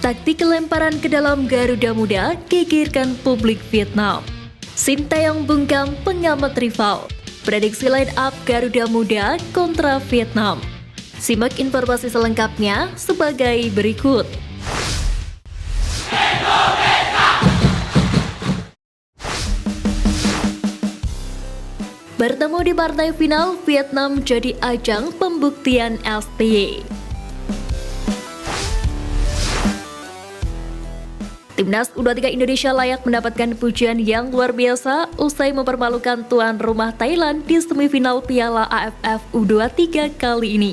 Taktik lemparan ke dalam Garuda Muda gegerkan publik Vietnam. Sintayong bungkam pengamat rival. Prediksi line up Garuda Muda kontra Vietnam. Simak informasi selengkapnya sebagai berikut. Bertemu di partai final, Vietnam jadi ajang pembuktian STY. Timnas U23 Indonesia layak mendapatkan pujian yang luar biasa usai mempermalukan tuan rumah Thailand di semifinal Piala AFF U23 kali ini.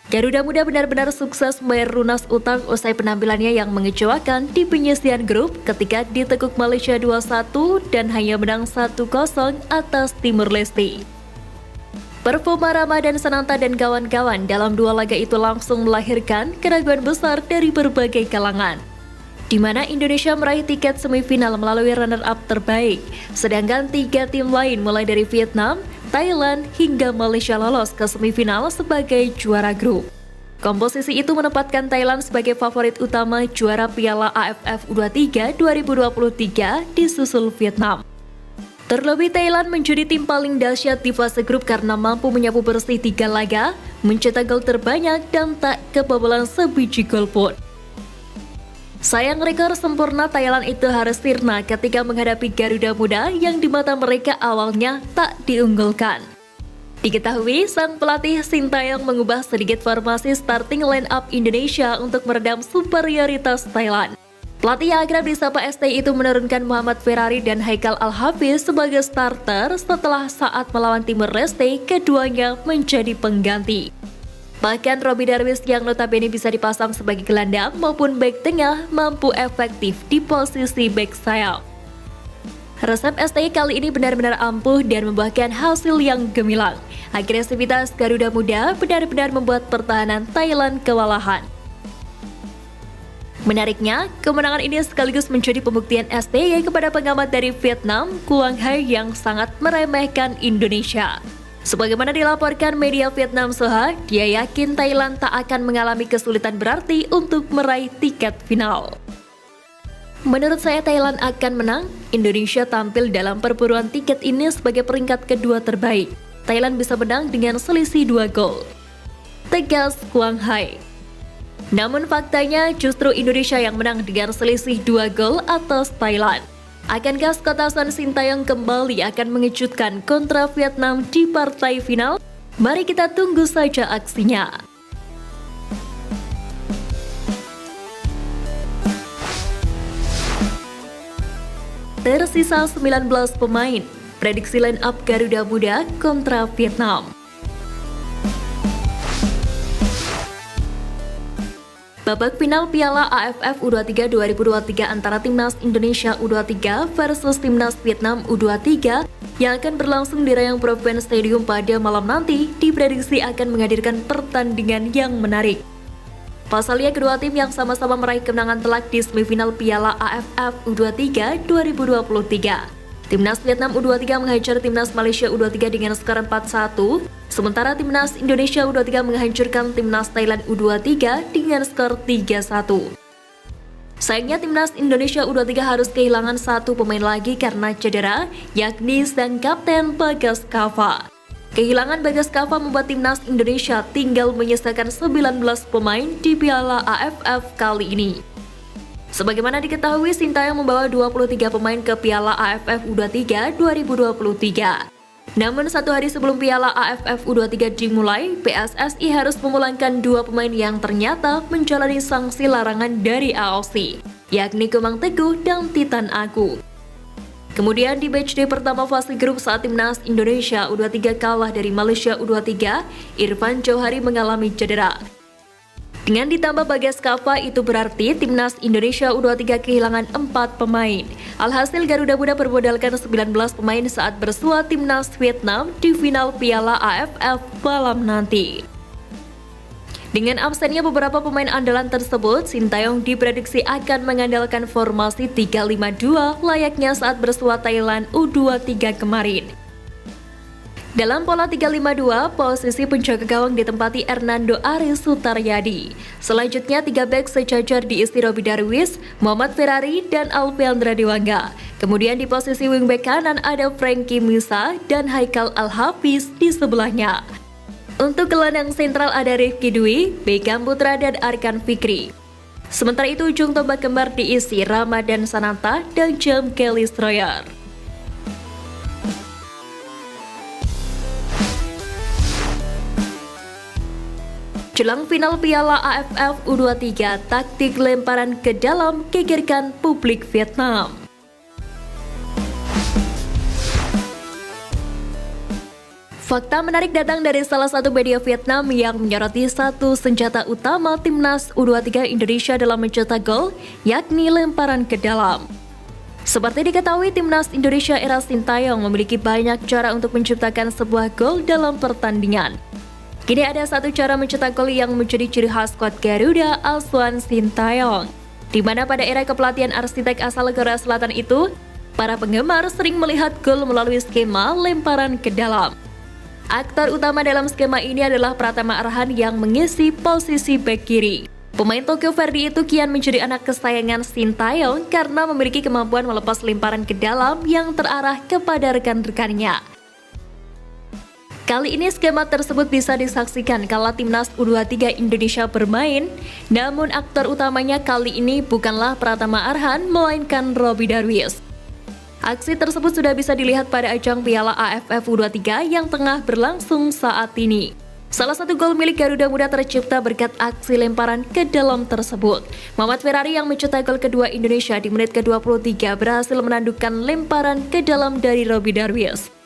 Garuda Muda benar-benar sukses membayar lunas utang usai penampilannya yang mengecewakan di penyisihan grup ketika ditekuk Malaysia 2-1 dan hanya menang 1-0 atas Timur Leste. Performa Ramadan Sananta dan kawan-kawan dalam dua laga itu langsung melahirkan keraguan besar dari berbagai kalangan, di mana Indonesia meraih tiket semifinal melalui runner-up terbaik, sedangkan tiga tim lain mulai dari Vietnam, Thailand, hingga Malaysia lolos ke semifinal sebagai juara grup. Komposisi itu menempatkan Thailand sebagai favorit utama juara Piala AFF U23 2023 disusul Vietnam. Terlebih Thailand menjadi tim paling dahsyat di fase grup karena mampu menyapu bersih 3 laga, mencetak gol terbanyak dan tak kebobolan sebiji gol pun. Sayang rekor sempurna Thailand itu harus sirna ketika menghadapi Garuda Muda yang di mata mereka awalnya tak diunggulkan. Diketahui sang pelatih Sintayong mengubah sedikit formasi starting line up Indonesia untuk meredam superioritas Thailand. Pelatih yang akrab disapa STY itu menurunkan Muhammad Ferrari dan Haikal Al-Hafiz sebagai starter setelah saat melawan Timur Leste keduanya menjadi pengganti. Bahkan Robby Darwish yang notabene bisa dipasang sebagai gelandang maupun bek tengah mampu efektif di posisi bek sayap. Resep STY kali ini benar-benar ampuh dan membuahkan hasil yang gemilang. Agresivitas Garuda Muda benar-benar membuat pertahanan Thailand kewalahan. Menariknya, kemenangan ini sekaligus menjadi pembuktian STY kepada pengamat dari Vietnam, Quang Hai yang sangat meremehkan Indonesia. Sebagaimana dilaporkan media Vietnam Soha, dia yakin Thailand tak akan mengalami kesulitan berarti untuk meraih tiket final. Menurut saya Thailand akan menang, Indonesia tampil dalam perburuan tiket ini sebagai peringkat kedua terbaik. Thailand bisa menang dengan selisih 2 gol. Tegas Quang Hai. Namun faktanya justru Indonesia yang menang dengan selisih 2 gol atas Thailand. Akankah skuad asuhan Sintayong kembali akan mengejutkan kontra Vietnam di partai final? Mari kita tunggu saja aksinya. Tersisa 19 pemain. Prediksi line up Garuda Muda kontra Vietnam. Babak final Piala AFF U23 2023 antara Timnas Indonesia U23 versus Timnas Vietnam U23 yang akan berlangsung di Rayong Proven Stadium pada malam nanti diprediksi akan menghadirkan pertandingan yang menarik. Pasalnya kedua tim yang sama-sama meraih kemenangan telak di semifinal Piala AFF U23 2023. Timnas Vietnam U23 menghajar Timnas Malaysia U23 dengan skor 4-1, sementara Timnas Indonesia U23 menghancurkan Timnas Thailand U23 dengan skor 3-1. Sayangnya Timnas Indonesia U23 harus kehilangan satu pemain lagi karena cedera, yakni sang kapten Bagas Kava. Kehilangan Bagas Kava membuat Timnas Indonesia tinggal menyisakan 19 pemain di Piala AFF kali ini. Sebagaimana diketahui, Sintayong membawa 23 pemain ke Piala AFF U23 2023. Namun satu hari sebelum Piala AFF U23 dimulai, PSSI harus memulangkan 2 pemain yang ternyata menjalani sanksi larangan dari AOC, yakni Kemang Teguh dan Titan Aku. Kemudian di matchday pertama fase grup saat Timnas Indonesia U23 kalah dari Malaysia U23, Irfan Jauhari mengalami cedera. Dengan ditambah Bagas Kava, itu berarti Timnas Indonesia U23 kehilangan 4 pemain. Alhasil Garuda Muda bermodalkan 19 pemain saat bersua Timnas Vietnam di final Piala AFF malam nanti. Dengan absennya beberapa pemain andalan tersebut, Sintayong diprediksi akan mengandalkan formasi 3-5-2 layaknya saat bersua Thailand U23 kemarin. Dalam pola 3-5-2, posisi penjaga gawang ditempati Hernando Aris Sutaryadi. Selanjutnya 3 bek sejajar diisi Robby Darwish, Muhammad Ferrari, dan Alfiandra Dewangga. Kemudian di posisi wingback kanan ada Frankie Misa dan Haikal Al-Hafiz di sebelahnya. Untuk gelandang sentral ada Rifki Dwi, Beckham Putra, dan Arkan Fikri. Sementara itu ujung tombak kembar diisi Ramadan Sananta dan James Kelly Stroyer. Jelang final Piala AFF U23, taktik lemparan ke dalam gegerkan publik Vietnam. Fakta menarik datang dari salah satu media Vietnam yang menyoroti satu senjata utama timnas U23 Indonesia dalam mencetak gol, yakni lemparan ke dalam. Seperti diketahui, timnas Indonesia era Sintayong memiliki banyak cara untuk menciptakan sebuah gol dalam pertandingan. Kini ada satu cara mencetak gol yang menjadi ciri khas skuad Garuda, Asuhan Sintayong, di mana pada era kepelatihan arsitek asal Korea Selatan itu, para penggemar sering melihat gol melalui skema lemparan ke dalam. Aktor utama dalam skema ini adalah Pratama Arhan yang mengisi posisi bek kiri. Pemain Tokyo Verdy itu kian menjadi anak kesayangan Sintayong karena memiliki kemampuan melepas lemparan ke dalam yang terarah kepada rekan-rekannya. Kali ini skema tersebut bisa disaksikan kala timnas U23 Indonesia bermain, namun aktor utamanya kali ini bukanlah Pratama Arhan, melainkan Robby Darwish. Aksi tersebut sudah bisa dilihat pada ajang Piala AFF U23 yang tengah berlangsung saat ini. Salah satu gol milik Garuda Muda tercipta berkat aksi lemparan ke dalam tersebut. Muhammad Ferrari yang mencetak gol kedua Indonesia di menit ke-23 berhasil menandukkan lemparan ke dalam dari Robby Darwish.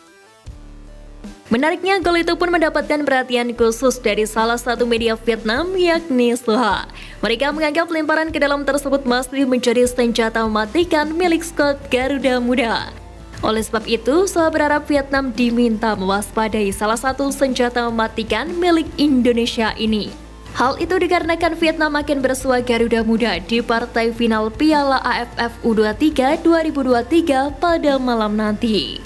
Menariknya, gol itu pun mendapatkan perhatian khusus dari salah satu media Vietnam, yakni Soha. Mereka menganggap lemparan ke dalam tersebut masih menjadi senjata mematikan milik skuad Garuda Muda. Oleh sebab itu, Soha berharap Vietnam diminta mewaspadai salah satu senjata mematikan milik Indonesia ini. Hal itu dikarenakan Vietnam akan bersua Garuda Muda di partai final Piala AFF U23 2023 pada malam nanti.